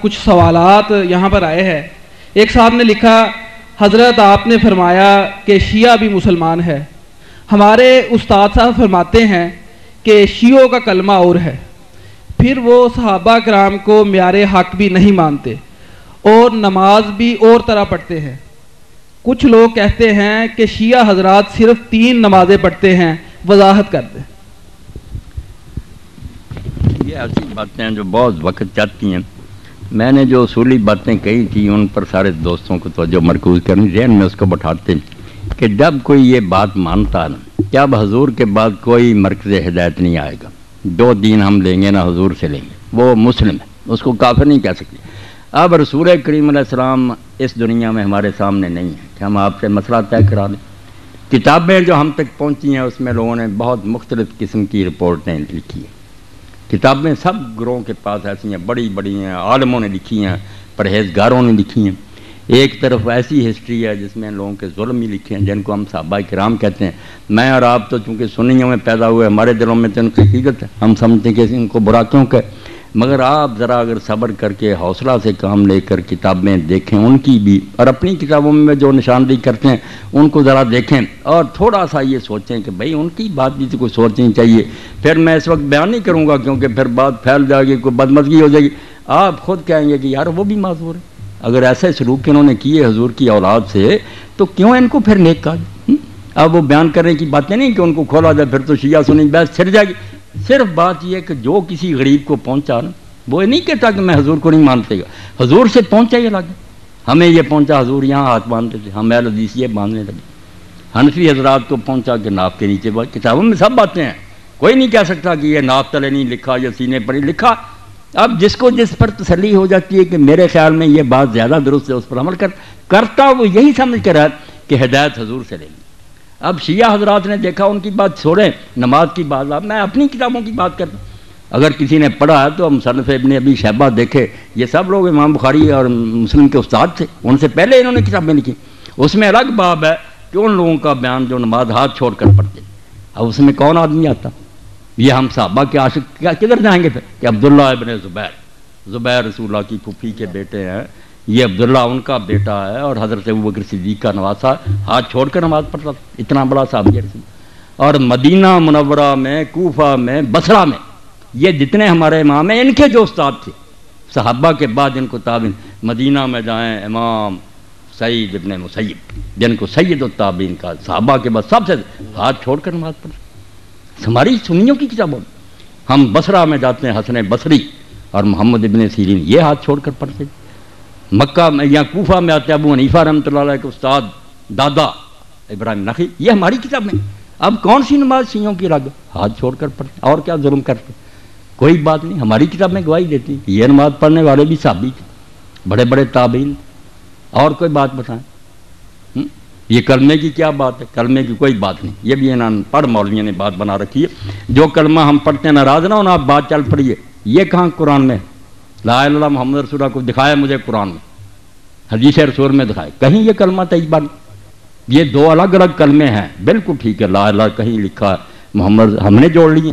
کچھ سوالات یہاں پر آئے ہیں. ایک صاحب نے لکھا حضرت آپ نے فرمایا کہ شیعہ بھی مسلمان ہے. ہمارے استاد صاحب فرماتے ہیں کہ شیعوں کا کلمہ اور ہے، پھر وہ صحابہ کرام کو معیار حق بھی نہیں مانتے اور نماز بھی اور طرح پڑھتے ہیں. کچھ لوگ کہتے ہیں کہ شیعہ حضرات صرف 3 نمازیں پڑھتے ہیں، وضاحت کر دیں. یہ ایسی باتیں ہیں جو بہت وقت چاہتی ہیں. میں نے جو اصولی باتیں کہی تھی ان پر سارے دوستوں کو توجہ مرکوز کرنی، ذہن میں اس کو بٹھاتے کہ جب کوئی یہ بات مانتا نا کہ اب حضور کے بعد کوئی مرکز ہدایت نہیں آئے گا، 2 دین ہم لیں گے نہ حضور سے لیں گے، وہ مسلم ہے، اس کو کافر نہیں کہہ سکتے. اب رسول کریم علیہ السلام اس دنیا میں ہمارے سامنے نہیں ہے کہ ہم آپ سے مسئلہ طے کرا دیں. کتابیں جو ہم تک پہنچی ہیں اس میں لوگوں نے بہت مختلف قسم کی رپورٹیں لکھی ہیں. کتابیں سب گروہوں کے پاس ایسی ہیں، بڑی بڑی ہیں، عالموں نے لکھی ہیں، پرہیزگاروں نے لکھی ہیں. ایک طرف ایسی ہسٹری ہے جس میں لوگوں کے ظلم ہی لکھے ہیں جن کو ہم صحابہ کرام کہتے ہیں. میں اور آپ تو چونکہ سنیوں میں پیدا ہوئے، ہمارے دلوں میں تو ان کی حقیقت ہے، ہم سمجھتے ہیں کہ ان کو برا کیوں کہ، مگر آپ ذرا اگر صبر کر کے حوصلہ سے کام لے کر کتابیں دیکھیں ان کی بھی، اور اپنی کتابوں میں جو نشاندہی کرتے ہیں ان کو ذرا دیکھیں اور تھوڑا سا یہ سوچیں کہ بھئی ان کی بات بھی تو کوئی سوچنی چاہیے. پھر میں اس وقت بیان نہیں کروں گا کیونکہ پھر بات پھیل جائے گی، کوئی بدمزگی ہو جائے گی. آپ خود کہیں گے کہ یار وہ بھی معذور ہے، اگر ایسے سلوک انہوں نے کیے حضور کی اولاد سے تو کیوں ان کو پھر نیک کہا جائے. اب وہ بیان کرنے کی باتیں نہیں کہ ان کو کھولا جائے پھر تو شیعہ سنی بحث چھڑ جائے گی. صرف بات یہ ہے کہ جو کسی غریب کو پہنچا نا، وہ نہیں کہتا کہ میں حضور کو نہیں مانتے گا، حضور سے پہنچا یہ لگے. ہمیں یہ پہنچا حضور یہاں ہاتھ باندھتے تھے، ہم اہل حدیث یہ باندھنے لگے. حنفی حضرات کو پہنچا کہ ناف کے نیچے بات، کتابوں میں سب باتیں ہیں، کوئی نہیں کہہ سکتا کہ یہ ناف تلے نہیں لکھا یا سینے پر ہی لکھا. اب جس کو جس پر تسلی ہو جاتی ہے کہ میرے خیال میں یہ بات زیادہ درست ہے اس پر عمل کرتا وہ یہی سمجھ کر ہے کہ ہدایت حضور سے لے لی. اب شیعہ حضرات نے دیکھا، ان کی بات چھوڑیں، نماز کی بات. اب میں اپنی کتابوں کی بات کرتا ہوں. اگر کسی نے پڑھا ہے تو مصنف ابن ابی شیبہ دیکھے، یہ سب لوگ امام بخاری اور مسلم کے استاد تھے، ان سے پہلے انہوں نے کتابیں لکھی. اس میں الگ باب ہے کہ ان لوگوں کا بیان جو نماز ہاتھ چھوڑ کر پڑھتے. اب اس میں کون آدمی آتا؟ یہ ہم صحابہ کے عاشق کدھر جائیں گے پھر کہ عبداللہ ابن زبیر رسول اللہ کی پھوپھی کے بیٹے ہیں، یہ عبداللہ ان کا بیٹا ہے اور حضرت ابوبکر صدیق کا نواسا، ہاتھ چھوڑ کر نماز پڑھتا تھا، اتنا بڑا صحابی رسول. اور مدینہ منورہ میں، کوفہ میں، بصرہ میں یہ جتنے ہمارے امام ہیں ان کے جو استاد تھے صحابہ کے بعد ان کو تابعین، مدینہ میں جائیں امام سعید ابن مسیب جن کو سید التابعین کا، صحابہ کے بعد سب سے ہاتھ چھوڑ کر نماز پڑھتے. ہماری سنیوں کی کتابوں میں ہم بصرہ میں جاتے ہیں، حسن بصری اور محمد ابن سیرین یہ ہاتھ چھوڑ کر پڑھتے. مکہ میں یا کوفہ میں آتے ابو حنیفہ رحمۃ اللہ علیہ کے استاد دادا ابراہیم نخعی، یہ ہماری کتاب میں. اب کون سی نماز شیعوں کی الگ ہاتھ چھوڑ کر پڑھتے اور کیا ظلم کرتے؟ کوئی بات نہیں، ہماری کتاب میں گواہی دیتی یہ نماز پڑھنے والے بھی صحابی تھے، بڑے بڑے تابعین. اور کوئی بات بتائیں؟ یہ کلمے کی کیا بات ہے؟ کلمے کی کوئی بات نہیں، یہ بھی انہوں پڑھ مولویوں نے بات بنا رکھی ہے. جو کلمہ ہم پڑھتے ہیں ناراض نہ ہونا، آپ بات چل پڑیے. یہ کہاں قرآن میں لا الہ الا اللہ محمد رسول اللہ کو دکھایا مجھے قرآن میں، حدیث رسول میں دکھائے کہیں یہ کلمہ طیبہ نہیں. یہ 2 الگ الگ کلمے ہیں، بالکل ٹھیک ہے. لا الہ کہیں لکھا ہے، محمد ہم نے جوڑ لیے.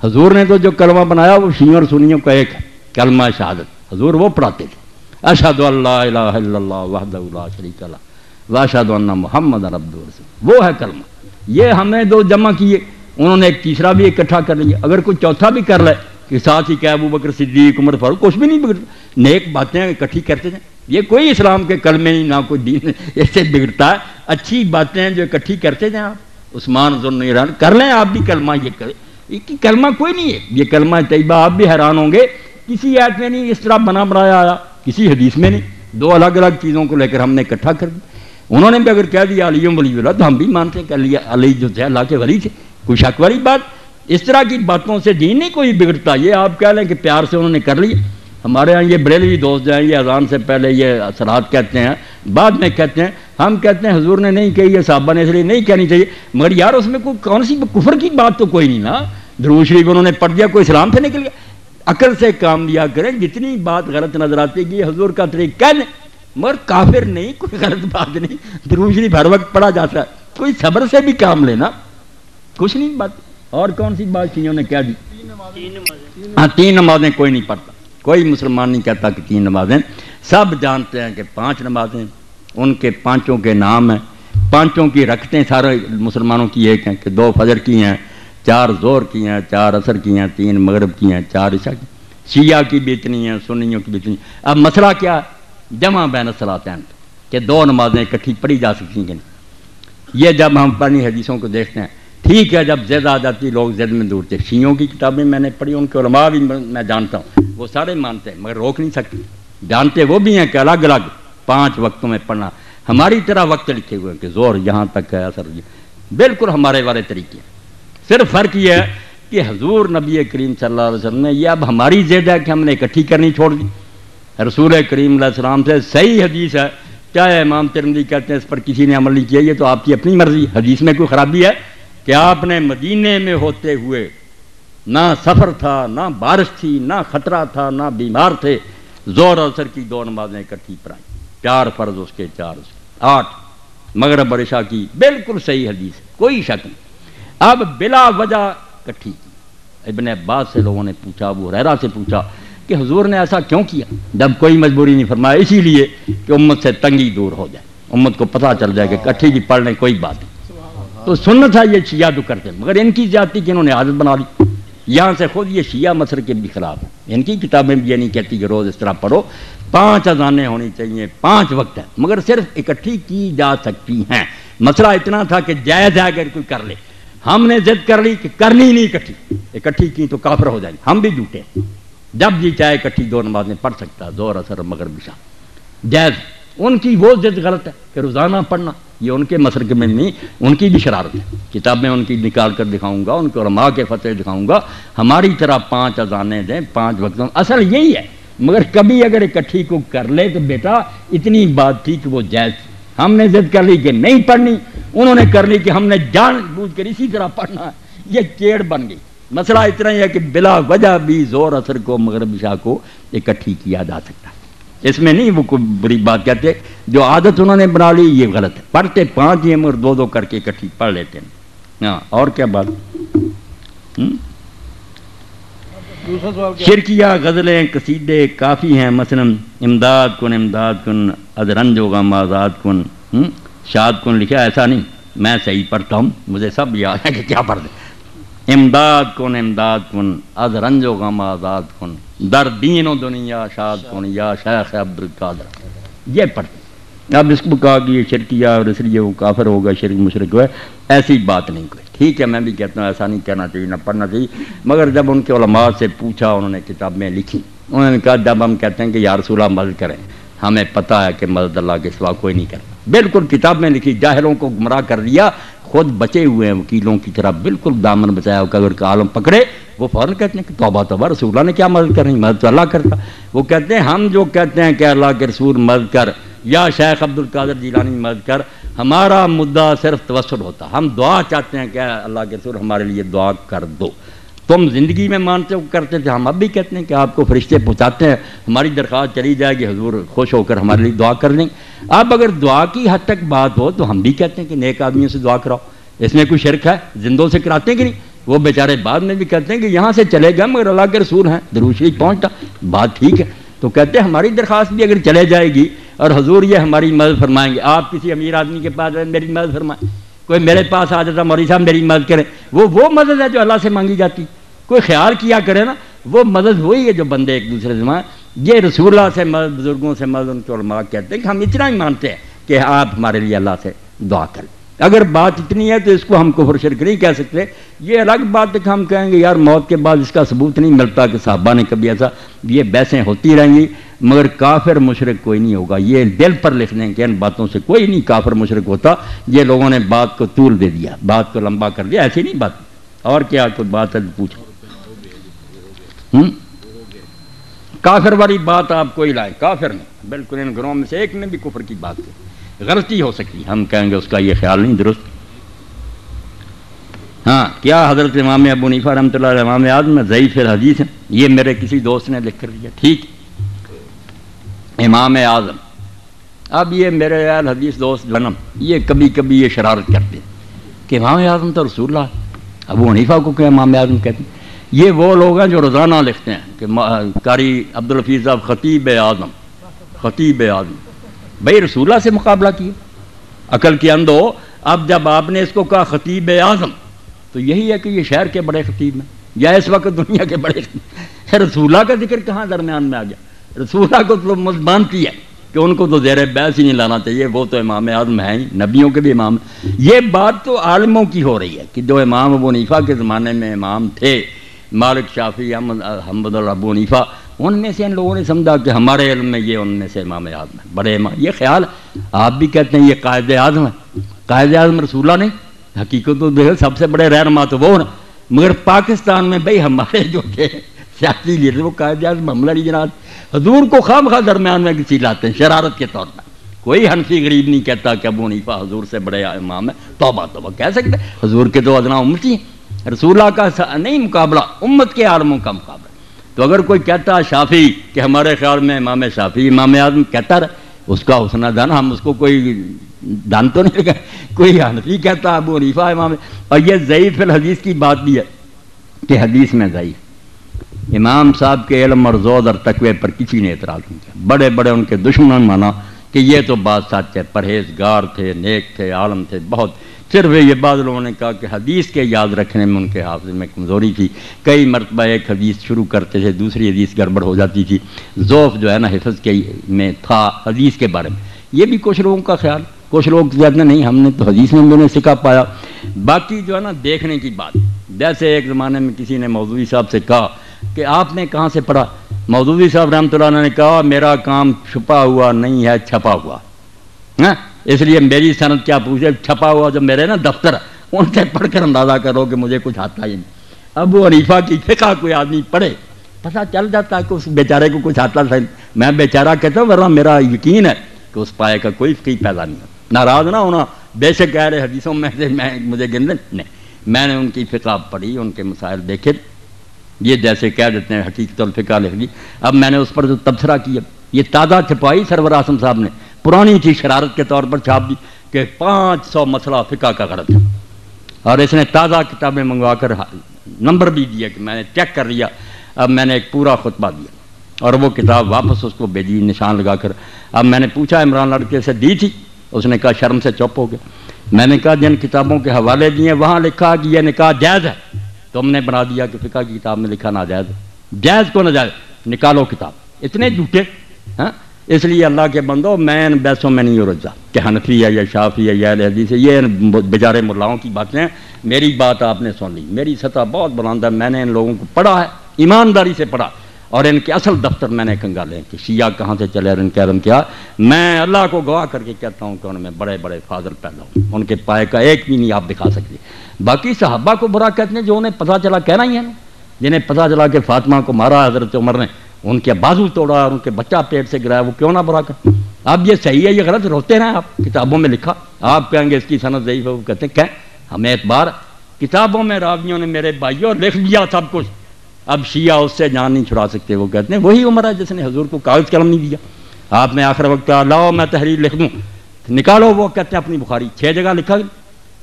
حضور نے تو جو کلمہ بنایا وہ شیعوں اور سنیوں کا ایک ہے، کلمہ شہادت. حضور وہ پڑھاتے تھے، اشہد ان لا الہ الا اللہ وحدہ لا شریک لہ واشہد ان محمد عبدہ ورسولہ، وہ ہے کلمہ. یہ ہمیں 2 جمع کیے، انہوں نے ایک تیسرا بھی اکٹھا کر لیا. اگر کوئی چوتھا بھی کر لے کہ ساتھ ہی کہ ابوبکر صدیق عمر فاروق، کچھ بھی نہیں بگڑتا. نیک باتیں اکٹھی کرتے ہیں. یہ کوئی اسلام کے کلمے نہیں، نہ کوئی دین اس سے بگڑتا ہے. اچھی باتیں جو اکٹھی کرتے ہیں آپ، عثمان ذوالنورین کر لیں آپ بھی کلمہ، یہ کریں. کلمہ کوئی نہیں ہے، یہ کلمہ طیبہ. آپ بھی حیران ہوں گے کسی آیت میں نہیں اس طرح بنا بنایا آیا، کسی حدیث میں نہیں. 2 الگ الگ چیزوں کو لے کر ہم نے اکٹھا کر دیا. انہوں نے بھی اگر کہہ دیا علی ولی اللہ تو ہم بھی مانتے ہیں کہ علی جو تھے اللہ کے ولی تھے، کوئی شک والی بات. اس طرح کی باتوں سے دین نہیں کوئی بگڑتا. یہ آپ کہہ لیں کہ پیار سے انہوں نے کر لیا. ہمارے ہاں یہ بریلوی دوست جو ہیں یہ اذان سے پہلے یہ صلات کہتے ہیں، بعد میں کہتے ہیں. ہم کہتے ہیں حضور نے نہیں کہی، یہ صحابہ نے اس لیے نہیں کہنی چاہیے. مگر یار اس میں کوئی کون سی کفر کی بات تو کوئی نہیں نا. درود شریف انہوں نے پڑھ دیا، کوئی اسلام سے نکل گیا. عقل سے کام لیا کریں. جتنی بات غلط نظر آتی ہے کہ یہ حضور کا طریقہ کہنے، مگر کافر نہیں، کوئی غلط بات نہیں. درود شریف ہر وقت پڑھا جاتا ہے. کوئی صبر سے بھی کام لینا، کچھ نہیں بات. اور کون سی بات شیعوں نے کہہ دی؟ ہاں 3 نمازیں کوئی نہیں پڑھتا. کوئی مسلمان نہیں کہتا کہ 3 نمازیں، سب جانتے ہیں کہ 5 نمازیں، ان کے 5 کے نام ہیں، 5 کی رکھتے ہیں سارے مسلمانوں کی ایک ہیں کہ 2 فجر کی ہیں، 4 ظہر کی ہیں، 4 عصر کی ہیں، 3 مغرب کی ہیں، 4 عشاء کی، شیعہ کی بھی اتنی ہیں، سنیوں کی بھی اتنی ہیں۔ اب مسئلہ کیا ہے؟ جمع بین الصلاتین، کہ 2 نمازیں اکٹھی پڑھی جا سکتی ہیں کہ نہیں۔ یہ جب ہم پرانی حدیثوں کو دیکھتے ہیں، ٹھیک ہے جب زد آ جاتی لوگ زد میں دور تھے، شیعوں کی کتابیں میں نے پڑھی، ان کے علماء بھی میں جانتا ہوں، وہ سارے مانتے ہیں مگر روک نہیں سکتے، جانتے وہ بھی ہیں کہ الگ الگ 5 وقتوں میں پڑھنا، ہماری طرح وقت لکھے ہوئے ہیں کہ زور یہاں تک ہے، اثر بالکل ہمارے والے طریقے ہیں۔ صرف فرق یہ ہے کہ حضور نبی کریم صلی اللہ علیہ وسلم نے یہ اب ہماری زد ہے کہ ہم نے اکٹھی کرنی چھوڑ دی۔ رسول کریم علیہ السلام سے صحیح حدیث ہے، چاہے امام ترمذی کہتے ہیں اس پر کسی نے عمل نہیں کیا، یہ تو آپ کی اپنی مرضی، حدیث میں کوئی خرابی ہے کہ آپ نے مدینے میں ہوتے ہوئے نہ سفر تھا، نہ بارش تھی، نہ خطرہ تھا، نہ بیمار تھے، ظہر اور عصر کی 2 نمازیں اکٹھی پڑھائیں، 4 فرض اس کے 4 اس کے 8 مغرب اور عشاء کی، بالکل صحیح حدیث، کوئی شک نہیں۔ اب بلا وجہ اکٹھی کی۔ ابن عباس سے لوگوں نے پوچھا، ابو ہریرہ سے پوچھا کہ حضور نے ایسا کیوں کیا؟ جب کوئی مجبوری نہیں فرمایا، اسی لیے کہ امت سے تنگی دور ہو جائے، امت کو پتہ چل جائے کہ اکٹھی کی پڑھ لیں کوئی بات نہیں۔ تو سنت ہے یہ شیعہ جو کرتے ہیں، مگر ان کی زیادتی کہ انہوں نے عادت بنا لی۔ یہاں سے خود یہ شیعہ مسلک کے بھی خلاف ہیں، ان کی کتابیں بھی یہ نہیں کہتی کہ روز اس طرح پڑھو، 5 اذانیں ہونی چاہیے، 5 وقت ہے، مگر صرف اکٹھی کی جا سکتی ہیں۔ مسئلہ اتنا تھا کہ جائز ہے اگر کوئی کر لے، ہم نے ضد کر لی کہ کرنی نہیں اکٹھی کی تو کافر ہو جائیں گے، ہم بھی جھوٹے ہیں۔ جب جی چاہے اکٹھی 2 نمازیں پڑھ سکتا، ظہر عصر مغرب عشاء، جائز۔ ان کی وہ ضد غلط ہے کہ روزانہ پڑھنا، یہ ان کے مسلک میں نہیں، ان کی بھی شرارت ہے۔ کتابیں ان کی نکال کر دکھاؤں گا، ان کے علماء کے فتوے دکھاؤں گا، ہماری طرح 5 اذانیں دیں، 5 وقتوں، اصل یہی ہے۔ مگر کبھی اگر اکٹھی کو کر لے تو بیٹا اتنی بات تھی کہ وہ جائز تھی، ہم نے ضد کر لی کہ نہیں پڑھنی، انہوں نے کر لی کہ ہم نے جان بوجھ کر اسی طرح پڑھنا ہے، یہ چیڑ بن گئی۔ مسئلہ اتنا ہی ہے کہ بلا وجہ بھی ظہر عصر کو مغرب عشاء کو اکٹھی کیا جا سکتا ہے، اس میں نہیں وہ کوئی بری بات کہتے، جو عادت انہوں نے بنا لی یہ غلط ہے۔ پڑھتے 5 ہی مگر 2 کر کے اکٹھی پڑھ لیتے ہیں۔ ہاں اور کیا بات؟ شرکیہ غزلیں قصیدے کافی ہیں، مثلا امداد کن از رنج و غم آزاد کن، شاد کن لکھا، ایسا نہیں میں صحیح پڑھتا ہوں، مجھے سب یاد ہے کہ کیا پڑھ دیں۔ امداد کن از رنج و غم آزاد کن، در دین و دنیا شاد کن یا شیخ عبد القادر، یہ پڑھتے۔ اب اس کو کہا کہ یہ شرکیہ اور اس لیے وہ کافر ہوگا، شرک مشرک ہوا ہے، ایسی بات نہیں کوئی۔ ٹھیک ہے میں بھی کہتا ہوں ایسا نہیں کہنا چاہیے، نہ پڑھنا چاہیے، مگر جب ان کے علماء سے پوچھا، انہوں نے کتابیں لکھی، انہوں نے کہا جب ہم کہتے ہیں کہ یا رسول اللہ مدد کریں، ہمیں پتہ ہے کہ مدد اللہ کے سوا کوئی نہیں کرتا، بالکل کتابیں لکھی، جاہلوں کو گمراہ کر دیا، خود بچے ہوئے ہیں وکیلوں کی طرح، بالکل دامن بچایا ہو کہ اگر عالم پکڑے وہ فوراً کہتے ہیں کہ توبہ توبہ، رسول اللہ نے کیا مدد کرنی، مدد تو اللہ کرتا۔ وہ کہتے ہیں ہم جو کہتے ہیں کہ اللہ کے رسول مدد کر یا شیخ عبد القادر جیلانی مدد کر، ہمارا مدعا صرف توسل ہوتا، ہم دعا چاہتے ہیں کہ اللہ کے رسول ہمارے لیے دعا کر دو۔ تم زندگی میں مانتے ہو کرتے تھے، ہم اب بھی کہتے ہیں کہ آپ کو فرشتے پہنچاتے ہیں، ہماری درخواست چلی جائے گی، حضور خوش ہو کر ہمارے لیے دعا کر دیں۔ اب اگر دعا کی حد تک بات ہو تو ہم بھی کہتے ہیں کہ نیک آدمیوں سے دعا کراؤ، اس میں کوئی شرک ہے؟ زندوں سے کراتے ہیں کہ نہیں؟ وہ بیچارے بعد میں بھی کہتے ہیں کہ یہاں سے چلے گئے مگر اللہ کے رسول ہیں، درود شریف پہنچتا، بات ٹھیک ہے، تو کہتے ہیں ہماری درخواست بھی اگر چلے جائے گی اور حضور یہ ہماری مدد فرمائیں گے، آپ کسی امیر آدمی کے پاس میری مدد فرمائیں، کوئی میرے پاس آ جاتا مولوی صاحب میری مدد کریں، وہ مدد ہے جو اللہ سے مانگی جاتی، کوئی خیال کیا کرے نا، وہ مدد وہی ہے جو بندے ایک دوسرے سے مانگیں۔ یہ رسول اللہ سے مدد، بزرگوں سے مدد، ان کے علماء کہتے ہیں کہ ہم اتنا ہی مانتے ہیں کہ آپ ہمارے لیے اللہ سے دعا کریں۔ اگر بات اتنی ہے تو اس کو ہم کفر شرک نہیں کہہ سکتے۔ یہ الگ بات ہے کہ ہم کہیں گے یار موت کے بعد اس کا ثبوت نہیں ملتا کہ صحابہ نے کبھی ایسا، یہ بحثیں ہوتی رہیں گی، مگر کافر مشرک کوئی نہیں ہوگا۔ یہ دل پر لکھ دیں کہ ان باتوں سے کوئی نہیں کافر مشرک ہوتا، یہ لوگوں نے بات کو طول دے دیا، بات کو لمبا کر دیا، ایسی نہیں بات۔ اور کیا کوئی بات ہے پوچھو؟ کافر والی بات آپ کوئی لائیں، کافر نہیں، بالکل ان گھروں میں سے ایک نے بھی کفر کی بات کی، غلطی ہو سکتی، ہم کہیں گے اس کا یہ خیال نہیں درست۔ ہاں کیا حضرت امام ابو حنیفہ رحمۃ اللہ علیہ امام اعظم میں ضعیف الحدیث ہیں؟ یہ میرے کسی دوست نے لکھ کر دیا، ٹھیک امام اعظم۔ اب یہ میرے اہل حدیث دوست جنم یہ کبھی کبھی یہ شرارت کرتے ہیں کہ امام اعظم تو رسول اللہ، ابو حنیفہ کو کہ امام اعظم کہتے ہیں، یہ وہ لوگ ہیں جو روزانہ لکھتے ہیں کہ قاری عبدالحفیظ صاحب خطیب اعظم، خطیب اعظم، بھائی رسول اللہ سے مقابلہ کیا، عقل کے اندھو۔ اب جب آپ نے اس کو کہا خطیب اعظم تو یہی ہے کہ یہ شہر کے بڑے خطیب ہیں یا اس وقت دنیا کے بڑے خطیب۔ رسول اللہ کا ذکر کہاں درمیان میں آ گیا؟ رسول اللہ کو تو مانتی ہے کہ ان کو تو زیر بحث ہی نہیں لانا چاہیے، وہ تو امام اعظم ہیں ہی، نبیوں کے بھی امام۔ یہ بات تو عالموں کی ہو رہی ہے کہ جو امام ابو حنیفہ کے زمانے میں امام تھے، مالک، شافعی، احمد اور ابو حنیفہ، ان میں سے ان لوگوں نے سمجھا کہ ہمارے علم میں یہ ان میں سے امام اعظم ہے، بڑے امام۔ یہ خیال آپ بھی کہتے ہیں یہ قائد اعظم ہے، قائد اعظم رسول اللہ نہیں، حقیقت تو دیکھو سب سے بڑے رہنما تو وہ ہیں، مگر پاکستان میں بھئی ہمارے جو تھے سیاسی لیڈر وہ قائد اعظم محمد علی جناح حضور کو خام خواہ درمیان میں کسی لاتے ہیں شرارت کے طور پر۔ کوئی حنفی غریب نہیں کہتا کہ ابو حنیفہ حضور سے بڑے امام ہیں، توبہ توبہ کہہ سکتے، حضور کے تو ادنا امتی ہیں، رسول اللہ کا نہیں مقابلہ، امت کے عالموں کا مقابلہ۔ تو اگر کوئی کہتا شافعی کہ ہمارے خیال میں امام شافعی امام اعظم کہتا رہے، اس کا حسنہ دان، ہم اس کو کوئی دان تو نہیں لگا۔ کوئی حنفی کہتا ابو حنیفہ امام، اور یہ ضعیف الحدیث کی بات بھی ہے کہ حدیث میں ضعیف امام صاحب کے علم اور زہد اور تقوی پر کسی نے اعتراض نہیں کیا، بڑے بڑے ان کے دشمنوں نے مانا کہ یہ تو بات سچ ہے، پرہیزگار تھے، نیک تھے، عالم تھے بہت، صرف یہ بعض لوگوں نے کہا کہ حدیث کے یاد رکھنے میں ان کے حافظ میں کمزوری تھی، کئی مرتبہ ایک حدیث شروع کرتے تھے دوسری حدیث گڑبڑ ہو جاتی تھی، ضعف جو ہے نا حفظ کے میں تھا حدیث کے بارے میں۔ یہ بھی کچھ لوگوں کا خیال، کچھ لوگ زیادہ نہیں، ہم نے تو حدیث میں بھی انہیں سکھا پایا۔ باقی جو ہے نا دیکھنے کی بات، جیسے ایک زمانے میں کسی نے مودودی صاحب سے کہا کہ آپ نے کہاں سے پڑھا؟ مودودی صاحب رحمۃ اللہ علیہ نے کہا میرا کام چھپا ہوا نہیں ہے، چھپا ہوا، اس لیے میری سند کیا پوچھے، چھپا ہوا جو میرے نا دفتر ان سے پڑھ کر اندازہ کرو کہ مجھے کچھ آتا ہی نہیں۔ ابو حنیفہ کی فقہ کوئی آدمی پڑھے پتہ چل جاتا ہے کہ اس بیچارے کو کچھ آتا ہے، میں بیچارہ کہتا ہوں ورنہ میرا یقین ہے کہ اس پائے کا کوئی فقہ پیدا نہیں ہے۔ ناراض نہ ہونا، بے شک کہہ رہے حدیثوں میں سے مجھے گن نہیں، میں نے ان کی فقہ پڑھی، ان کے مسائل دیکھے، یہ جیسے کہہ دیتے ہیں حقیقت الفقہ لکھ دی، اب میں نے اس پر جو تبصرہ کیا، یہ تازہ چھپائی سرور اعظم صاحب نے، پرانی تھی شرارت کے طور پر چھاپ دی کہ 500 مسئلہ فقہ کا غلط ہے، اور اس نے تازہ کتابیں منگوا کر نمبر بھی دیا کہ میں نے چیک کر لیا۔ اب میں نے ایک پورا خطبہ دیا اور وہ کتاب واپس اس کو بھیجی نشان لگا کر۔ اب میں نے پوچھا عمران لڑکے سے دی تھی، اس نے کہا شرم سے چپ ہو گیا۔ میں نے کہا جن کتابوں کے حوالے دیے وہاں لکھا کہ یہ نکاح جائز ہے، تم نے بنا دیا کہ فقہ کی کتاب میں لکھا ناجائز ہے، جائز کو ناجائز، نکالو کتاب۔ اتنے جھوٹے، ہاں۔ اس لیے اللہ کے بندو میں ان بحثوں میں نہیں الجھا کہ حنفی ہے یا شافعی ہے یا اہل حدیث ہے، یہ بیچارے ملاؤں کی باتیں ہیں۔ میری بات آپ نے سن لی، میری سطح بہت بلند ہے، میں نے ان لوگوں کو پڑھا ہے، ایمانداری سے پڑھا، اور ان کے اصل دفتر میں نے کنگالے کہ شیعہ کہاں سے چلے اور ان کے علم کیا۔ میں اللہ کو گواہ کر کے کہتا ہوں کہ ان میں بڑے بڑے فاضل پیدا ہوں، ان کے پائے کا ایک بھی نہیں آپ دکھا سکتے۔ باقی صحابہ کو برا کہتے ہیں جو انہیں پتہ چلا، کہنا ہی ہے نا، جنہیں پتہ چلا کہ فاطمہ کو مارا حضرت عمر نے، ان کے بازو توڑا اور ان کے بچہ پیٹ سے گرایا، وہ کیوں نہ برا کہیں؟ اب یہ صحیح ہے یہ غلط، روتے رہیں آپ، کتابوں میں لکھا، آپ کہیں گے اس کی سند ضعیف ہے، وہ کہتے ہیں کہ ہمیں اعتبار، کتابوں میں راویوں نے میرے بھائیوں لکھ دیا سب کچھ، اب شیعہ اس سے جان نہیں چھڑا سکتے۔ وہ کہتے ہیں وہی عمر ہے جس نے حضور کو کاغذ قلم نہیں دیا، آپ نے آخر وقت کہا لاؤ میں تحریر لکھ دوں، نکالو، وہ کہتے ہیں اپنی بخاری 6 جگہ لکھا،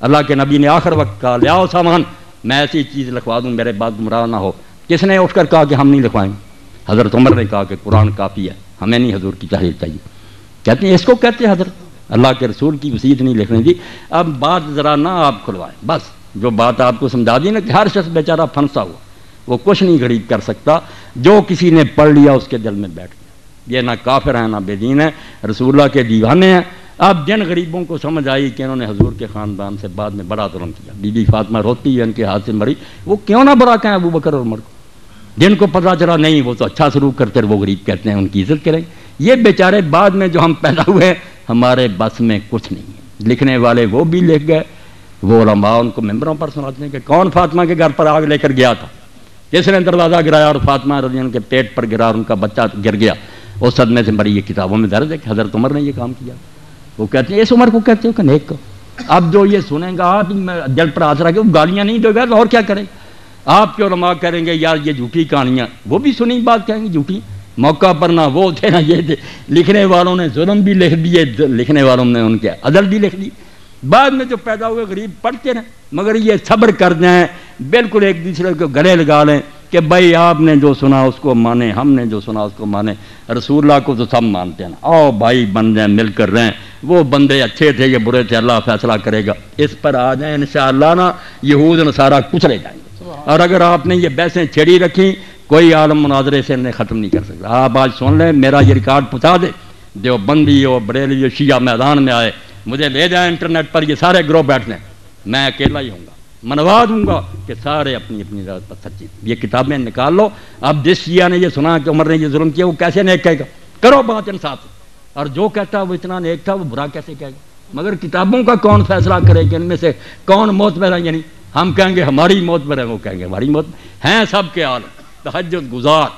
اللہ کے نبی نے آخر وقت کہا لیاؤ سامان میں ایسی چیز لکھوا دوں میرے بعد گمراہ نہ ہو۔ کس نے اٹھ کر کہا کہ ہم نہیں لکھوائیں گے؟ حضرت عمر نے کہا کہ قرآن کافی ہے، ہمیں نہیں حضور کی تحریر چاہیے۔ کہتے ہیں اس کو کہتے ہیں حضرت اللہ کے رسول کی وصیت نہیں لکھنے دی۔ اب بات ذرا نہ آپ کھلوائیں، بس جو بات آپ کو سمجھا دی نا کہ ہر شخص بیچارہ پھنسا ہوا، وہ کچھ نہیں غریب کر سکتا، جو کسی نے پڑھ لیا اس کے دل میں بیٹھ گیا۔ یہ نہ کافر ہیں نہ بے دین ہیں، رسول اللہ کے دیوانے ہیں۔ اب جن غریبوں کو سمجھ آئی کہ انہوں نے حضور کے خاندان سے بعد میں بڑا ظلم کیا، بی بی فاطمہ روتی ہے ان کے ہاتھ سے مری، وہ کیوں نہ برا کہیں ابو بکر اور عمر کو؟ جن کو پتہ چلا نہیں وہ تو اچھا سلوک کرتے، وہ غریب کہتے ہیں ان کی عزت کریں۔ یہ بیچارے بعد میں جو ہم پیدا ہوئے ہمارے بس میں کچھ نہیں ہے، لکھنے والے وہ بھی لکھ گئے، وہ علماء ان کو ممبروں پر سناتے ہیں کہ کون فاطمہ کے گھر پر آگ لے کر گیا تھا، جس نے دروازہ گرایا اور فاطمہ رضی اللہ عنہا کے پیٹ پر گرا اور ان کا بچہ گر گیا، اس صدمے سے مری۔ یہ کتابوں میں درج ہے کہ حضرت عمر نے یہ کام کیا۔ وہ کہتے ہیں اس عمر کو کہتے ہو کہ نیک کو؟ اب جو یہ سنیں گا آپ دل پر آسرا کہ وہ گالیاں نہیں دے گا تو اور کیا کریں؟ آپ کے علماء کریں گے یار یہ جھوٹی کہانیاں، وہ بھی سنی بات کہیں گے جھوٹی، موقع پر نہ وہ تھے نہ یہ تھے، لکھنے والوں نے ظلم بھی لکھ دیے، لکھنے والوں نے ان کے عدل بھی لکھ دی، بعد میں جو پیدا ہوئے غریب پڑھتے رہیں، مگر یہ صبر کر جائیں، بالکل ایک دوسرے کو گلے لگا لیں کہ بھائی آپ نے جو سنا اس کو مانے، ہم نے جو سنا اس کو مانے. رسول اللہ کو تو سب مانتے ہیں نا. آؤ بھائی بن جائیں، مل کر رہیں. وہ بندے اچھے تھے یہ برے تھے، اللہ فیصلہ کرے گا. اس پر آ جائیں انشاءاللہ نا، یہود نصارہ کچلے جائیں گے. اور اگر آپ نے یہ بحثیں چھڑی رکھی، کوئی عالم مناظرے سے انہیں ختم نہیں کر سکتا. آپ آج سن لیں، میرا یہ ریکارڈ پہنچا دے. دیوبندی ہو، بریلوی ہو، شیعہ میدان میں آئے، مجھے لے جائیں انٹرنیٹ پر، یہ سارے گروہ بیٹھ لیں، میں اکیلا ہی ہوں گا. منوا دوں گا کہ سارے اپنی اپنی ذات پر سچی. یہ کتابیں نکال لو. اب جس شیعہ نے یہ سنا کہ عمر نے یہ ظلم کیا، وہ کیسے نیک کہے گا؟ کرو بات انصاف سے. اور جو کہتا وہ اتنا نیک تھا، وہ برا کیسے کہے گا؟ مگر کتابوں کا کون فیصلہ کرے کہ ان میں سے کون موت پر ہے؟ یعنی ہم کہیں گے ہماری موت پر ہے، وہ کہیں گے ہماری موت ہیں. سب کے عالم، تہجد گزار،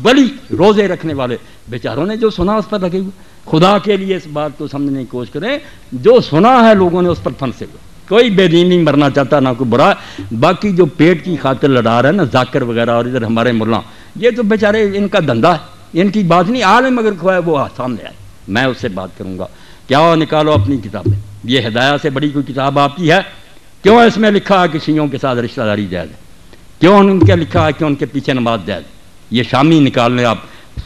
بلی روزے رکھنے والے بیچاروں نے جو سنا اس پر لگے ہوئے. خدا کے لیے اس بات کو سمجھنے کی کوشش کریں، جو سنا ہے لوگوں نے اس پر پھنسے ہوئے. کوئی بے دین نہیں مرنا چاہتا، نہ کوئی برا. باقی جو پیٹ کی خاطر لڑا رہا ہے نا، ذاکر وغیرہ اور ادھر ہمارے ملا، یہ تو بیچارے ان کا دھندا ہے، ان کی بات نہیں. عالم اگر کھوائے وہ سامنے آئے، میں اس سے بات کروں گا. کیا نکالو اپنی کتابیں. یہ ہدایہ سے بڑی کوئی کتاب آپ کی ہے؟ کیوں اس میں لکھا ہے کہ شیعوں کے ساتھ رشتہ داری جائز ہے؟ کیوں ان کے لکھا ہے کہ ان کے پیچھے نماز جائز؟ یہ شامی نکال لیں آپ.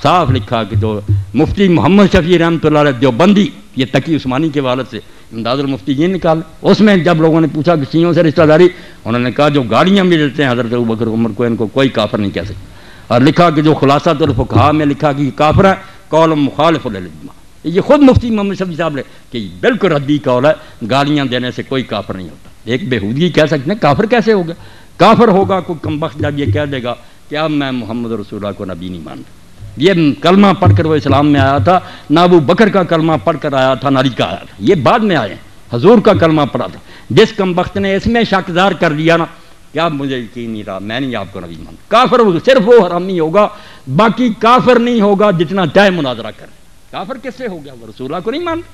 صاف لکھا کہ جو مفتی محمد شفیع رحمۃ اللہ علیہ دیوبندی، یہ تقی عثمانی کے والد سے امداد المفتی یہ نکال. اس میں جب لوگوں نے پوچھا کہ شیعوں سے رشتہ داری، انہوں نے کہا جو گاڑیاں بھی دیتے ہیں حضرت ابوبکر عمر کو، ان کو کوئی کافر نہیں کہہ سکتا. اور لکھا کہ جو خلاصۃ الفقہاء میں لکھا کہ یہ کافر ہے، قول مخالف للاجماع. یہ خود مفتی محمد شفیع صاحب نے کہ بالکل ردی قول ہے، گالیاں دینے سے کوئی کافر نہیں ہوتا. ایک بےہودگی کہہ سکتے ہیں کافر کیسے ہوگا؟ کافر ہوگا کوئی کمبخت جب یہ کہہ دے گا کہ اب میں محمد رسول اللہ کو نبی نہیں مانتا. یہ کلمہ پڑھ کر وہ اسلام میں آیا تھا، نہ ابو بکر کا کلمہ پڑھ کر آیا تھا، نہ علی کا آیا تھا. یہ بعد میں آئے، حضور کا کلمہ پڑھا تھا. جس کمبخت نے اس میں شکدار کر دیا نا کہ اب مجھے یقین نہیں رہا، میں نہیں آپ کو نبی مانتا. کافر صرف وہ حرامی ہوگا، باقی کافر نہیں ہوگا جتنا چاہے مناظرہ کرے. کافر کس سے ہو گیا؟ وہ رسول اللہ کو نہیں مانتا.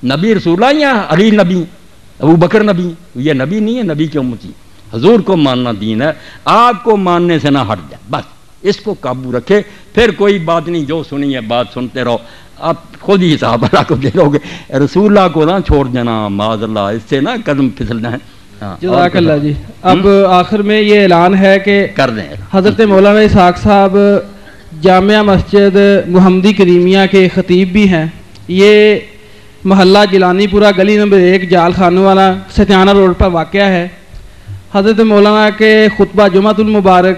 نبی رسول اللہ یا علی نبی، ابو بکر نبی، یہ نبی نہیں ہے، نبی کی امتی. حضور کو ماننا دین ہے. آپ کو ماننے سے نہ ہٹ جائے، بس اس کو قابو رکھے. پھر کوئی بات نہیں، جو سنی ہے بات سنتے رہو. آپ خود ہی صحابہ اللہ کو دے دو گے. رسول اللہ کو نہ چھوڑ دینا معاذ اللہ، اس سے نا قدم پھسل جائیں. جزاک اللہ جی. اب آخر میں یہ اعلان ہے کہ کر دیں حضرت مولانا اسحاق صاحب جامعہ مسجد محمدی کریمیہ کے خطیب بھی ہیں. یہ محلہ جیلانی پورہ گلی نمبر 1 جال خانوں والا ستیانہ روڈ پر واقع ہے. حضرت مولانا کے خطبہ جمعۃ المبارک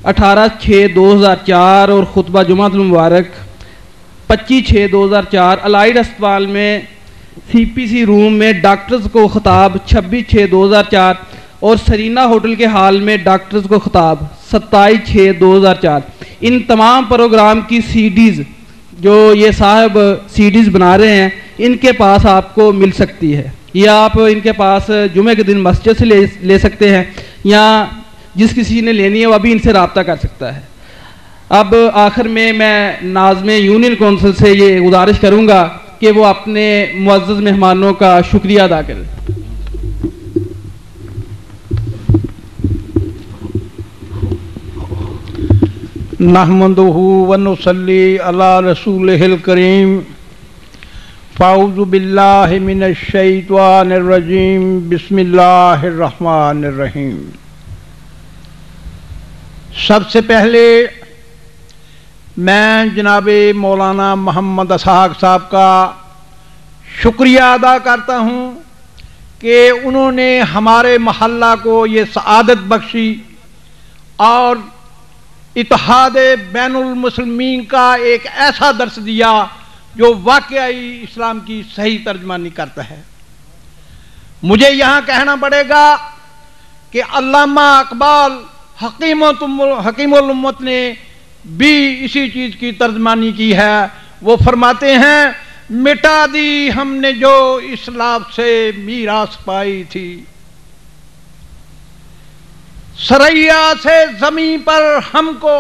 18/6/2004 اور خطبہ جمعۃ المبارک 25/6/2004 الائڈ اسپتال میں CPC روم میں ڈاکٹرز کو خطاب 26/6/2004 اور سرینا ہوٹل کے ہال میں ڈاکٹرز کو خطاب 27/6/2004. ان تمام پروگرام کی CDs جو یہ صاحب CDs بنا رہے ہیں ان کے پاس آپ کو مل سکتی ہے، یا آپ ان کے پاس جمعہ کے دن مسجد سے لے سکتے ہیں، یا جس کسی نے لینی ہے وہ ابھی ان سے رابطہ کر سکتا ہے. اب آخر میں ناظم یونین کونسل سے یہ گزارش کروں گا کہ وہ اپنے معزز مہمانوں کا شکریہ ادا کریں. نحمدہ ونصلی علی رسولہ الکریم. فاعوذ باللہ من الشیطان الرجیم. بسم اللہ الرحمن الرحیم. سب سے پہلے میں جناب مولانا محمد اسحاق صاحب کا شکریہ ادا کرتا ہوں کہ انہوں نے ہمارے محلہ کو یہ سعادت بخشی اور اتحاد بین المسلمین کا ایک ایسا درس دیا جو واقعی اسلام کی صحیح ترجمانی کرتا ہے. مجھے یہاں کہنا پڑے گا کہ علامہ اقبال حکیم الامت نے بھی اسی چیز کی ترجمانی کی ہے. وہ فرماتے ہیں مٹا دی ہم نے جو اسلاف سے میراث پائی تھی، سریا سے زمین پر ہم کو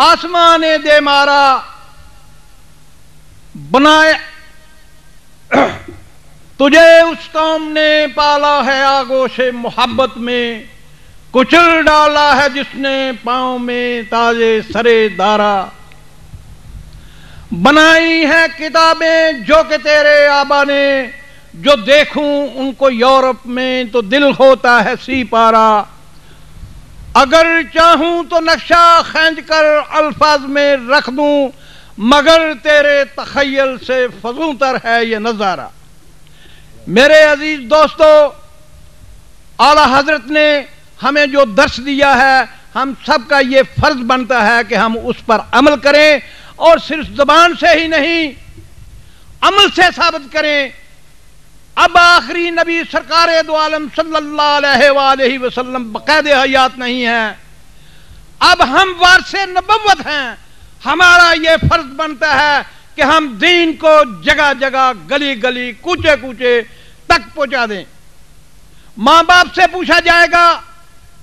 آسمان دے مارا، بنائے تجھے اس قوم نے پالا ہے آگوش محبت میں، کچل ڈالا ہے جس نے پاؤں میں تاجے سرے دارا، بنائی ہیں کتابیں جو کہ تیرے آبا نے، جو دیکھوں ان کو یورپ میں تو دل ہوتا ہے سی پارا، اگر چاہوں تو نقشہ کھینچ کر الفاظ میں رکھ دوں، مگر تیرے تخیل سے فزوں تر ہے یہ نظارہ۔ میرے عزیز دوستو، اعلیٰ حضرت نے ہمیں جو درس دیا ہے، ہم سب کا یہ فرض بنتا ہے کہ ہم اس پر عمل کریں، اور صرف زبان سے ہی نہیں، عمل سے ثابت کریں۔ اب آخری نبی سرکار دو عالم صلی اللہ علیہ وآلہ وسلم بقید حیات نہیں ہے، اب ہم وارث نبوت ہیں۔ ہمارا یہ فرض بنتا ہے کہ ہم دین کو جگہ جگہ، گلی گلی، کوچے کوچے تک پہنچا دیں۔ ماں باپ سے پوچھا جائے گا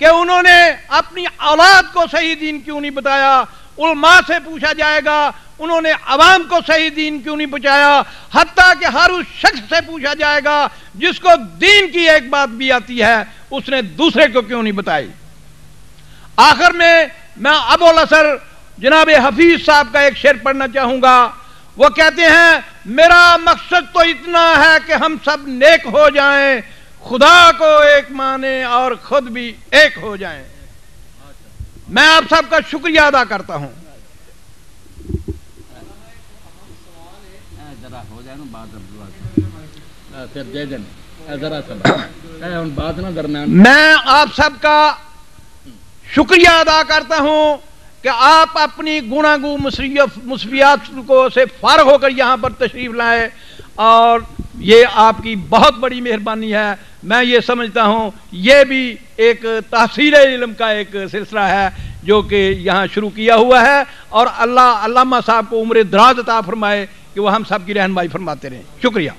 کہ انہوں نے اپنی اولاد کو صحیح دین کیوں نہیں بتایا، علماء سے پوچھا جائے گا انہوں نے عوام کو صحیح دین کیوں نہیں بچایا، حتیٰ کہ ہر اس شخص سے پوچھا جائے گا جس کو دین کی ایک بات بھی آتی ہے، اس نے دوسرے کو کیوں نہیں بتائی۔ آخر میں ابو الاسر جناب حفیظ صاحب کا ایک شعر پڑھنا چاہوں گا۔ وہ کہتے ہیں، میرا مقصد تو اتنا ہے کہ ہم سب نیک ہو جائیں، خدا کو ایک مانے اور خود بھی ایک ہو جائیں۔ میں آپ سب کا شکریہ ادا کرتا ہوں۔ میں آپ سب کا شکریہ ادا کرتا ہوں کہ آپ اپنی گناگو مصیبات کو سے فارغ ہو کر یہاں پر تشریف لائے، اور یہ آپ کی بہت بڑی مہربانی ہے۔ میں یہ سمجھتا ہوں یہ بھی ایک تحصیل علم کا ایک سلسلہ ہے جو کہ یہاں شروع کیا ہوا ہے، اور اللہ علامہ صاحب کو عمر دراز عطا فرمائے کہ وہ ہم سب کی رہنمائی فرماتے رہیں۔ شکریہ۔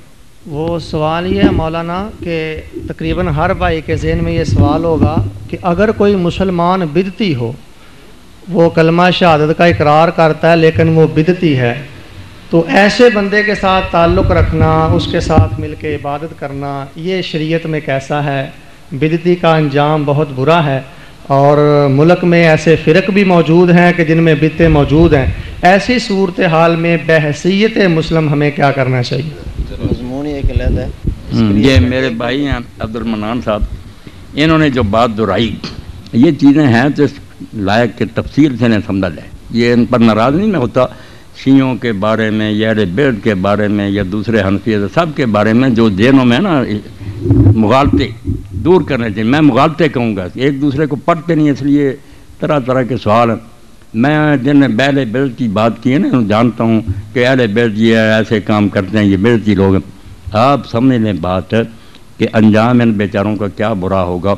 وہ سوال یہ ہے مولانا کہ تقریباً ہر بھائی کے ذہن میں یہ سوال ہوگا کہ اگر کوئی مسلمان بدعتی ہو، وہ کلمہ شہادت کا اقرار کرتا ہے لیکن وہ بدعتی ہے، تو ایسے بندے کے ساتھ تعلق رکھنا، اس کے ساتھ مل کے عبادت کرنا، یہ شریعت میں کیسا ہے؟ بدعتی کا انجام بہت برا ہے، اور ملک میں ایسے فرق بھی موجود ہیں کہ جن میں بدعتیں موجود ہیں۔ ایسی صورتحال میں بحیثیت مسلم ہمیں کیا کرنا چاہیے؟ مضمون ایک علیحدہ ہے۔ یہ میرے بھائی ہیں عبد المنان صاحب، انہوں نے جو بات دہرائی، یہ چیزیں ہیں تو اس لائق کے تفصیل سے نہیں سمجھا جائے۔ یہ ان پر ناراض نہیں میں ہوتا، شیعوں کے بارے میں یا اہل بیت کے بارے میں یا دوسرے حنفی سب کے بارے میں جو ذہنوں میں نا مغالطے دور کرنے چاہیے۔ میں مغالطے کہوں گا، ایک دوسرے کو پڑھتے نہیں، اس لیے طرح طرح کے سوال ہیں۔ میں جن نے اہل بیت کی بات کی ہے نا، جانتا ہوں کہ اہل بیت یہ ایسے کام کرتے ہیں، یہ بیتی لوگ ہیں۔ آپ سمجھ لیں بات ہے کہ انجام ان بیچاروں کا کیا برا ہوگا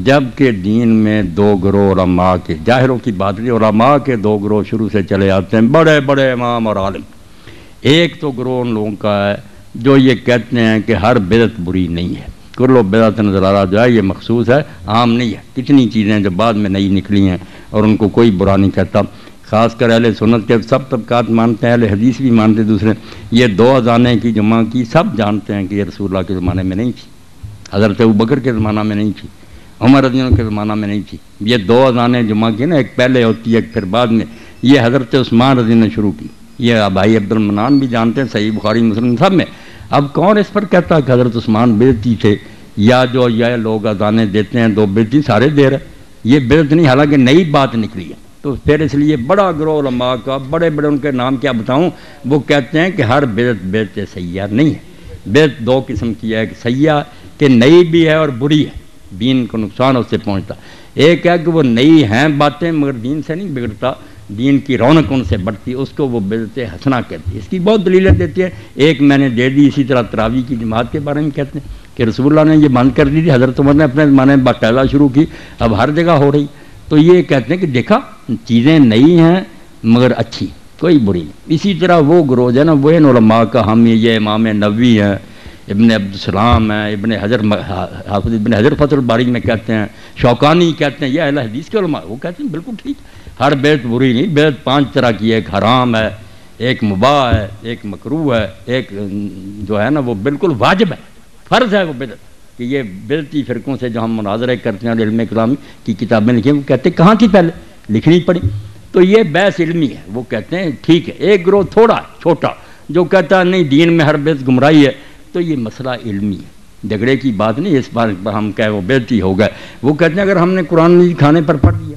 جب کہ دین میں دو گروہ علماء کے، ظاہروں کی بات نہیں، علماء کے دو گروہ شروع سے چلے آتے ہیں، بڑے بڑے امام اور عالم۔ ایک تو گروہ ان لوگوں کا ہے جو یہ کہتے ہیں کہ ہر بدعت بری نہیں ہے، کل بدعت نظر آ رہا جو ہے یہ مخصوص ہے، عام نہیں ہے۔ کتنی چیزیں جو بعد میں نئی نکلی ہیں اور ان کو کوئی برا نہیں کہتا، خاص کر اہل سنت کے سب طبقات مانتے ہیں، اہل حدیث بھی مانتے دوسرے۔ یہ دو اذانیں کی جمع کی سب جانتے ہیں کہ یہ رسول اللہ کے زمانے میں نہیں تھی، حضرت ابوبکر کے زمانہ میں نہیں تھی، عمر رضی اللہ عنہ کے زمانہ میں نہیں تھی۔ یہ دو اذانیں جمع کی نا، ایک پہلے ہوتی ہے ایک پھر بعد میں، یہ حضرت عثمان رضی اللہ نے شروع کی۔ یہ بھائی عبد المنان بھی جانتے ہیں، صحیح بخاری مسلم سب میں۔ اب کون اس پر کہتا کہ حضرت عثمان بدعتی تھے، یا جو یہ لوگ اذانیں دیتے ہیں دو بدعتی سارے دے رہے، یہ بدعت نہیں، حالانکہ نئی بات نکلی ہے۔ تو پھر اس لیے بڑا گروہ علماء کا، بڑے بڑے ان کے نام کیا بتاؤں، وہ کہتے ہیں کہ ہر بدعت بدعت سیاح نہیں ہے۔ بدعت دو قسم کی ہے، کہ سیاح کہ نئی بھی ہے اور بری ہے، دین کو نقصان اس سے پہنچتا۔ ایک ہے کہ وہ نئی ہیں باتیں مگر دین سے نہیں بگڑتا، دین کی رونق ان سے بڑھتی، اس کو وہ بدعت حسنہ کہتی ہے۔ اس کی بہت دلیلیں دیتی ہیں، ایک میں نے دے دی، اسی طرح تراویح کی جماعت کے بارے میں کہتے ہیں کہ رسول اللہ نے یہ بند کر دی تھی، حضرت عمر نے اپنے زمانے میں باقاعدہ شروع کی، اب ہر جگہ ہو رہی۔ تو یہ کہتے ہیں کہ دیکھا چیزیں نئی ہیں مگر اچھی، کوئی بری نہیں۔ اسی طرح وہ گروہ ہے نا، وہ ان علماء کا حامی، یہ امام نووی ہیں، ابن عبدالسلام ہیں، ابن حجر حافظ ابن حجر فتح الباری میں کہتے ہیں، شوکانی کہتے ہیں، یہ اہل حدیث کے علماء وہ کہتے ہیں بالکل ٹھیک، ہر بیت بری نہیں، بیت 5 طرح کی ہے، ایک حرام ہے، ایک مباح ہے، ایک مکروہ ہے، ایک جو ہے نا وہ بالکل واجب ہے، فرض ہے وہ بدعت۔ کہ یہ بدعتی فرقوں سے جو ہم مناظرے کرتے ہیں، علم کلامی کی کتابیں لکھی ہیں، وہ کہتے ہیں کہاں تھی پہلے، لکھنی پڑی۔ تو یہ بحث علمی ہے، وہ کہتے ہیں ٹھیک ہے۔ ایک گروہ تھوڑا چھوٹا جو کہتا ہے نہیں دین میں ہر بدعت گمراہی ہے، تو یہ مسئلہ علمی ہے، جھگڑے کی بات نہیں، اس بار ہم کہے وہ بےزتی ہو گئے. وہ کہتے ہیں اگر ہم نے قرآن مجید کھانے پر پڑھ دیا،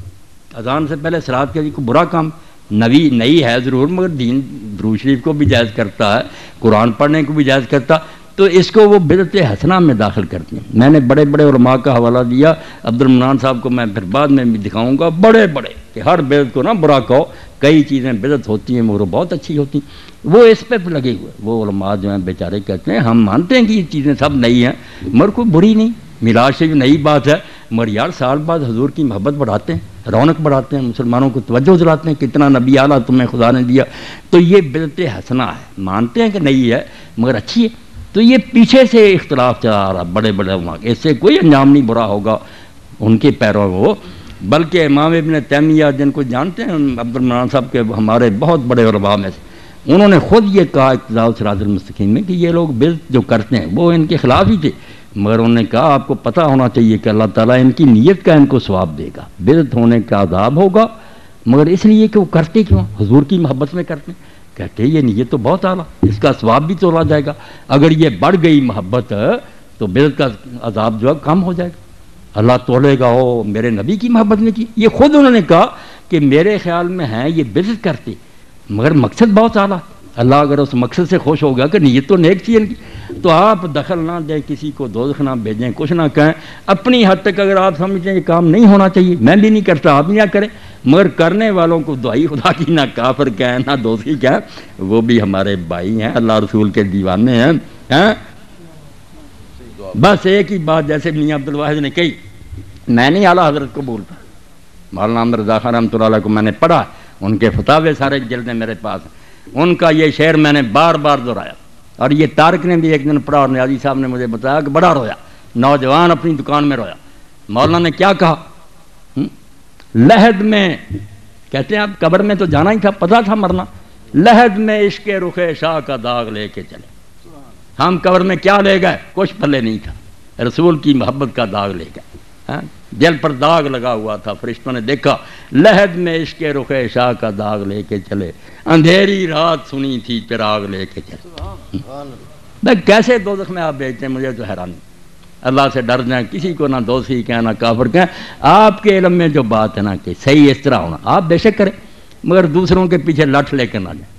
اذان سے پہلے صلوات کے کو برا کام نئی ہے ضرور، مگر دین درود شریف کو بھی جائز کرتا ہے، قرآن پڑھنے کو بھی جائز کرتا، تو اس کو وہ بدعت حسنہ میں داخل کرتے ہیں. میں نے بڑے بڑے علماء کا حوالہ دیا، عبد المنان صاحب کو میں پھر بعد میں بھی دکھاؤں گا، بڑے بڑے کہ ہر بدعت کو نہ برا کہو، کئی چیزیں بدعت ہوتی ہیں مگر بہت اچھی ہوتی ہیں، وہ اس پہ لگے ہوئے. وہ علماء جو ہیں بیچارے کہتے ہیں ہم مانتے ہیں کہ یہ چیزیں سب نئی ہیں مگر کوئی بری نہیں، میلاد سے بھی نئی بات ہے، مگر یار سال بعد حضور کی محبت بڑھاتے ہیں، رونق بڑھاتے ہیں، مسلمانوں کو توجہ دلاتے ہیں، کتنا نبی اعلیٰ تمہیں خدا نے دیا. تو یہ بدعت حسنہ ہے، مانتے ہیں کہ نئی ہے مگر اچھی ہے. تو یہ پیچھے سے اختلاف چلا آ رہا بڑے بڑے علماء، اس سے کوئی انجام نہیں برا ہوگا ان کے پیروں کو. بلکہ امام ابن تیمیہ جن کو جانتے ہیں عبد المنان صاحب کے ہمارے بہت بڑے علماء میں سے، انہوں نے خود یہ کہا اقتداء الصراط المستقیم میں کہ یہ لوگ بدعت جو کرتے ہیں وہ ان کے خلاف ہی تھے، مگر انہوں نے کہا آپ کو پتہ ہونا چاہیے کہ اللہ تعالیٰ ان کی نیت کا ان کو ثواب دے گا، بدعت ہونے کا عذاب ہوگا مگر اس لیے کہ وہ کرتے کیوں، حضور کی محبت میں کرتے ہیں. کہتے ہیں یہ نیت تو بہت اعلیٰ، اس کا ثواب بھی تولا جائے گا، اگر یہ بڑھ گئی محبت تو بدعت کا عذاب جو ہے کم ہو جائے گا، اللہ تولے گا ہو میرے نبی کی محبت میں کی. یہ خود انہوں نے کہا کہ میرے خیال میں ہیں یہ بدعت کرتے مگر مقصد بہت اعلیٰ، اللہ اگر اس مقصد سے خوش ہو گیا کہ نیت تو نیک تھی ان کی، تو آپ دخل نہ دیں، کسی کو دوزخ نہ بھیجیں، کچھ نہ کہیں. اپنی حد تک اگر آپ سمجھتے ہیں یہ کام نہیں ہونا چاہیے، میں بھی نہیں کرتا، آپ بھی نہ کریں، مگر کرنے والوں کو دعائی خدا کی نہ کافر کہیں نہ دوزخی کہیں، وہ بھی ہمارے بھائی ہیں، اللہ رسول کے دیوانے ہیں. بس ایک ہی بات جیسے میاں عبد الواحد نے کہی، میں نہیں اعلیٰ حضرت کو بولتا، مولانا احمد رضا خان رحمۃ اللہ علیہ کو میں نے پڑھا، ان کے فتاوے سارے جلدیں میرے پاس ہیں، ان کا یہ شعر میں نے بار بار دہرایا، اور یہ طارق نے بھی ایک دن پڑھا اور نیازی صاحب نے مجھے بتایا کہ بڑا رویا، نوجوان اپنی دکان میں رویا. مولانا نے کیا کہا، لحد میں کہتے ہیں اب قبر میں تو جانا ہی تھا، پتہ تھا مرنا، لحد میں عشق رخ شاہ کا داغ لے کے چلے. ہم قبر میں کیا لے گئے، کچھ پلے نہیں تھا، رسول کی محبت کا داغ لے گئے، دل پر داغ لگا ہوا تھا، فرشتوں نے دیکھا لحد میں عشق رخ شاہ کا داغ لے کے چلے، اندھیری رات سنی تھی چراغ لے کے چلے. کیسے دوزخ میں آپ بھیجتے ہیں، مجھے تو حیرانی. اللہ سے ڈر جائیں، کسی کو نہ دوزخی کہیں نہ کافر کہیں. آپ کے علم میں جو بات ہے نا کہ صحیح اس طرح ہونا، آپ بے شک کریں مگر دوسروں کے پیچھے لٹ لے کر نہ جائیں.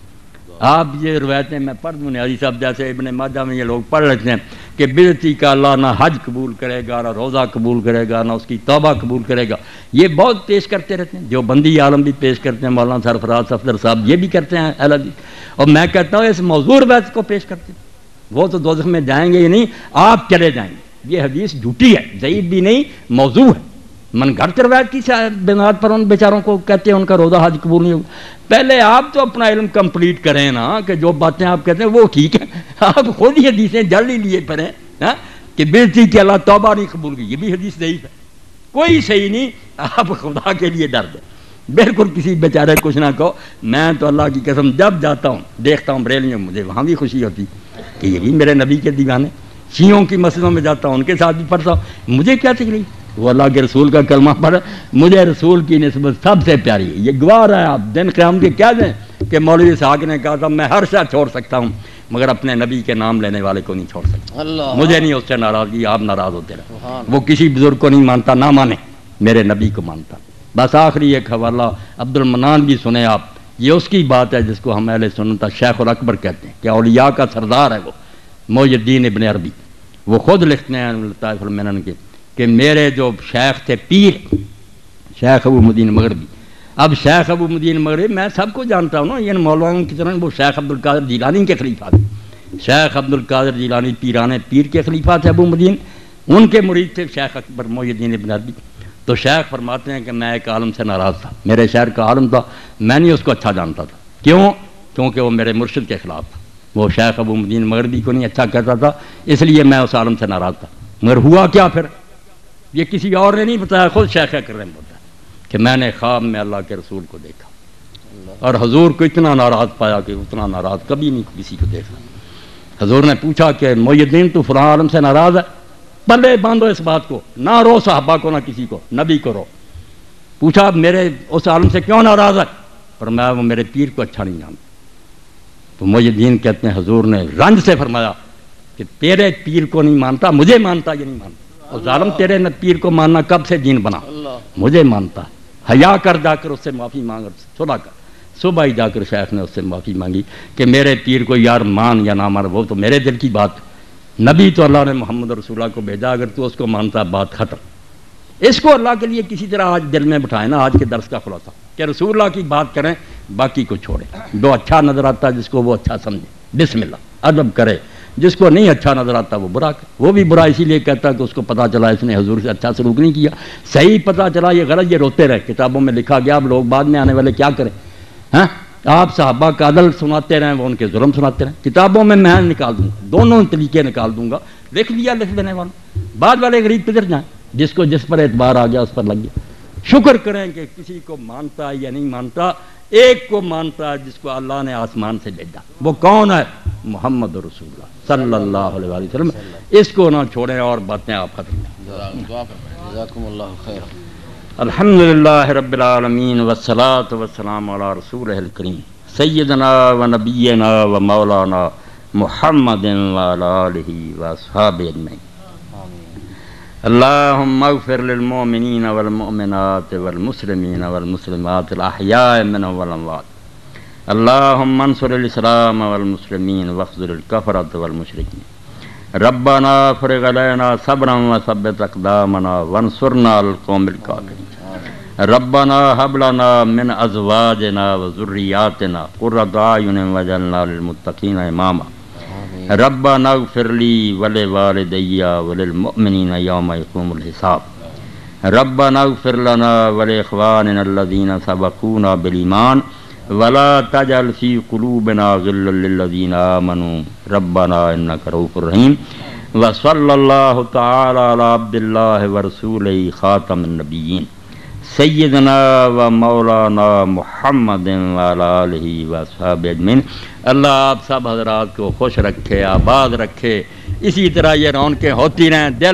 آپ یہ روایتیں میں پڑھ دوں، نیازی صاحب جیسے ابن ماجہ میں یہ لوگ پڑھ لیتے ہیں کہ بدعتی کا اللہ نہ حج قبول کرے گا، نہ روزہ قبول کرے گا، نہ اس کی توبہ قبول کرے گا. یہ بہت پیش کرتے رہتے ہیں، جو بندی عالم بھی پیش کرتے ہیں، مولانا سرفراز صفدر صاحب یہ بھی کرتے ہیں اہل حدیث. اور میں کہتا ہوں اس موضوع روایت کو پیش کرتے ہیں، وہ تو دوزخ میں جائیں گے ہی نہیں، آپ چلے جائیں گے. یہ حدیث جھوٹی ہے، ضعیف بھی نہیں، موضوع ہے. من گھڑت روایت کی بنیاد پر ان بیچاروں کو کہتے ہیں ان کا روزہ حج قبول نہیں ہوگا. پہلے آپ تو اپنا علم کمپلیٹ کریں نا، کہ جو باتیں آپ کہتے ہیں وہ ٹھیک ہیں، آپ خود ہی حدیثیں جڑ ہی لیے پڑھیں کہ بدعتی کی اللہ توبہ نہیں قبول کی، یہ بھی حدیث ضعیف ہے، کوئی صحیح نہیں. آپ خدا کے لیے ڈر دیں، بالکل کسی بیچارے کچھ نہ کہو. میں تو اللہ کی قسم جب جاتا ہوں دیکھتا ہوں بریلیوں میں، مجھے وہاں بھی خوشی ہوتی کہ یہ بھی میرے نبی کے دیوانے. شیعوں کی مسجدوں میں جاتا ہوں، ان کے ساتھ بھی پڑھتا ہوں، مجھے کیا تکلیف، وہ اللہ کے رسول کا کلمہ پڑھ، مجھے رسول کی نسبت سب سے پیاری ہے. یہ گواہ ہے آپ دن قیامت کے کیا دیں کہ مولوی اسحاق نے کہا تھا میں ہر شے چھوڑ سکتا ہوں مگر اپنے نبی کے نام لینے والے کو نہیں چھوڑ سکتا. مجھے نہیں اس سے ناراضگی، آپ ناراض ہوتے رہے. وہ کسی بزرگ کو نہیں مانتا، نہ مانے، میرے نبی کو مانتا. بس آخری ایک حوالہ عبد المنان بھی سنیں آپ، یہ اس کی بات ہے جس کو ہم اہل سنت شیخ الاکبر کہتے ہیں کہ اولیاء کا سردار ہے وہ محی الدین ابن عربی. وہ خود لکھتے ہیں لطائف المنن کے کہ میرے جو شیخ تھے پیر شیخ ابو مدین مغربی. اب شیخ ابو مدین مغربی میں سب کو جانتا ہوں نا، یہ مولانا کی طرح وہ شیخ عبد القادر جیلانی کے خلیفہ تھے. شیخ عبد القادر جیلانی پیران پیر کے خلیفہ تھے ابو مدین، ان کے مرید تھے شیخ اکبر محی الدین ابن عربی. تو شیخ فرماتے ہیں کہ میں ایک عالم سے ناراض تھا، میرے شہر کا عالم تھا، میں نہیں اس کو اچھا جانتا تھا. کیوں؟ کیونکہ وہ میرے مرشد کے خلاف تھا. وہ شیخ ابو مدین مغربی کو نہیں اچھا کہتا تھا، اس لیے میں اس عالم سے ناراض تھا. مگر ہوا کیا پھر، یہ کسی اور نے نہیں بتایا، خود شیخ اکرم نے بتایا کہ میں نے خواب میں اللہ کے رسول کو دیکھا اور حضور کو اتنا ناراض پایا کہ اتنا ناراض کبھی نہیں کسی کو دیکھا. حضور نے پوچھا کہ محی الدین تو فلاں عالم سے ناراض ہے، پلے باندھو اس بات کو، نہ رو صحابہ کو نہ کسی کو، نبی کو رو. پوچھا میرے اس عالم سے کیوں ناراض ہے، فرمایا وہ میرے پیر کو اچھا نہیں جانتا. تو محی الدین کہتے ہیں حضور نے رنج سے فرمایا کہ تیرے پیر کو نہیں مانتا، مجھے مانتا یہ نہیں مانتا، اور ظالم تیرے پیر کو ماننا کب سے دین بنا، مجھے مانتا، حیا کر جا کر اس سے معافی مانگ، صلح کر۔ صبح ہی جا کر شیخ نے اس سے معافی مانگی کہ میرے پیر کو یار مان یا نہ مان، وہ تو میرے دل کی بات، نبی تو اللہ نے محمد رسول اللہ کو بھیجا، اگر تو اس کو مانتا بات ختم۔ اس کو اللہ کے لیے کسی طرح آج دل میں بٹھائے نا، آج کے درس کا خلاصہ کہ رسول اللہ کی بات کریں، باقی کو چھوڑیں۔ جو اچھا نظر آتا ہے جس کو وہ اچھا سمجھے، بسم اللہ ادب کرے، جس کو نہیں اچھا نظر آتا وہ برا کرے۔ وہ بھی برا اسی لیے کہتا ہے کہ اس کو پتہ چلا اس نے حضور سے اچھا سلوک نہیں کیا، صحیح پتہ چلا یہ غلط، یہ روتے رہے۔ کتابوں میں لکھا گیا، اب لوگ بعد میں آنے والے کیا کریں، ہاں آپ صحابہ کا عدل سناتے رہیں، وہ ان کے ظلم سناتے رہیں۔ کتابوں میں نکال دوں گا، دونوں طریقے نکال دوں گا، لکھ لیا لکھ دینے والا، بعد والے غریب کدھر جائیں، جس کو جس پر اعتبار آ گیا اس پر لگ گیا۔ شکر کریں کہ کسی کو مانتا ہے یا نہیں مانتا، ایک کو مانتا ہے جس کو اللہ نے آسمان سے بھیجا، وہ کون ہے؟ محمد رسول اللہ صلی اللہ علیہ وسلم۔ اس کو نہ چھوڑیں اور باتیں آپ ختم کریں۔ جزاکم اللہ خیر۔ الحمدللہ رب العالمین والصلاة والسلام علی رسولہ الکریم سیدنا و نبینا و مولانا محمد وعلی آلہ واصحابہ اجمعین۔ اللہم اغفر للمؤمنین والمؤمنات والمسلمین والمسلمات الاحیاء منهم والاموات۔ اللہم انصر الاسلام والمسلمین واخذل الکفرۃ والمشرکین۔ ربنا افرغ علینا صبرا وثبت اقدامنا وانصرنا علی القوم الکافرین۔ ربنا هب لنا من ازواجنا وذریاتنا قرۃ اعین واجعلنا للمتقین اماما۔ ربنا اغفر لی ولوالدی وللمؤمنین یوم یقوم الحساب۔ ربنا اغفر لنا ولاخواننا الذین سبقونا بالایمان ولا تجعل فی قلوبنا غلا للذین آمنوا ربنا انک رؤوف رحیم۔ وصلی اللہ تعالی علی عبد اللہ ورسولہ خاتم النبیین سیدنا و مولانا محمد وعلی آلہ واصحابہ اجمعین۔ اللہ آپ سب حضرات کو خوش رکھے، آباد رکھے، اسی طرح یہ رونقیں ہوتی رہیں۔